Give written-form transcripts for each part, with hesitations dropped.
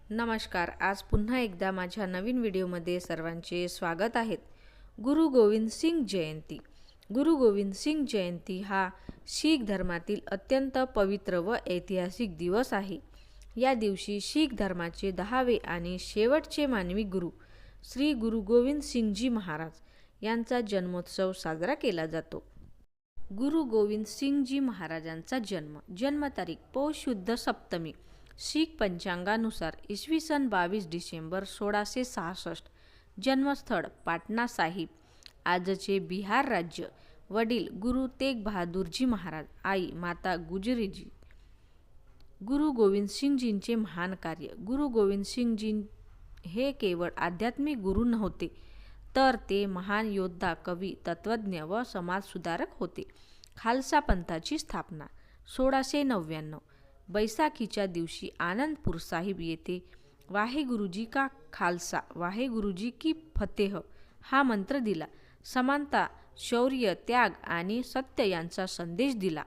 नमस्कार. आज पुन्हा एकदा माझ्या नवीन व्हिडिओमध्ये सर्वांचे स्वागत आहे. गुरु गोविंद सिंग जयंती. गुरु गोविंद सिंग जयंती हा शीख धर्मातील अत्यंत पवित्र व ऐतिहासिक दिवस आहे. या दिवशी शीख धर्माचे 10वे आणि शेवटचे मानवी गुरु श्री गुरु गोविंद सिंगजी महाराज यांचा जन्मोत्सव साजरा केला जातो. गुरु गोविंद सिंगजी महाराजांचा जन्मतारीख पौष शुद्ध सप्तमी, शीख पंचांगानुसार इसवी सन 22 डिसेंबर 1666. जन्मस्थळ पाटणा साहिब, आजचे बिहार राज्य. वडील गुरु तेग बहादूरजी महाराज, आई माता गुजरीजी. गुरु गोविंद सिंगजींचे महान कार्य. गुरु गोविंद सिंगजी हे केवळ आध्यात्मिक गुरु नव्हते, तर ते महान योद्धा, कवी, तत्त्वज्ञ व समाजसुधारक होते. खालसा पंथाची स्थापना 1699. बैसाखीच्या दिवशी आनंदपूर साहिब येथे वाहेगुरुजी का खालसा वाहेगुरुजी की फतेह हा मंत्र दिला. समानता, शौर्य, त्याग आणि सत्य यांचा संदेश दिला.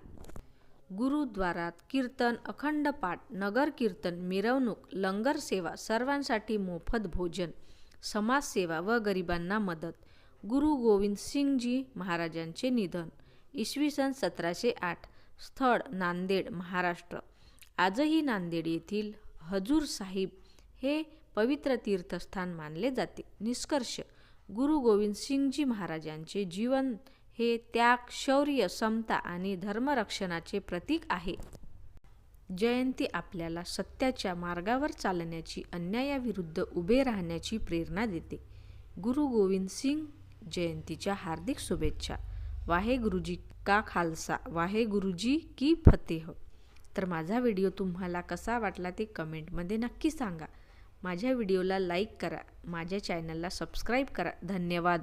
गुरुद्वारात कीर्तन, अखंड पाठ, नगर कीर्तन, मिरवणूक, लंगर सेवा, सर्वांसाठी मोफत भोजन, समाजसेवा व गरिबांना मदत. गुरु गोविंद सिंगजी महाराजांचे निधन इसवी सन 1708. स्थळ नांदेड, महाराष्ट्र. आजही नांदेड येथील हजूर साहिब हे पवित्र तीर्थस्थान मानले जाते. निष्कर्ष: गुरु गोविंद सिंगजी महाराजांचे जीवन हे त्याग, शौर्य, समता आणि धर्मरक्षणाचे प्रतीक आहे. जयंती आपल्याला सत्याच्या मार्गावर चालण्याची, अन्यायाविरुद्ध उभे राहण्याची प्रेरणा देते. गुरु गोविंद सिंग जयंतीच्या हार्दिक शुभेच्छा. वाहेगुरुजी का खालसा वाहेगुरुजी की फतेह. तर माझा व्हिडिओ तुम्हाला कसा वाटला ते कमेंटमध्ये नक्की सांगा. माझ्या व्हिडिओला लाईक करा, माझ्या चॅनलला सबस्क्राईब करा. धन्यवाद.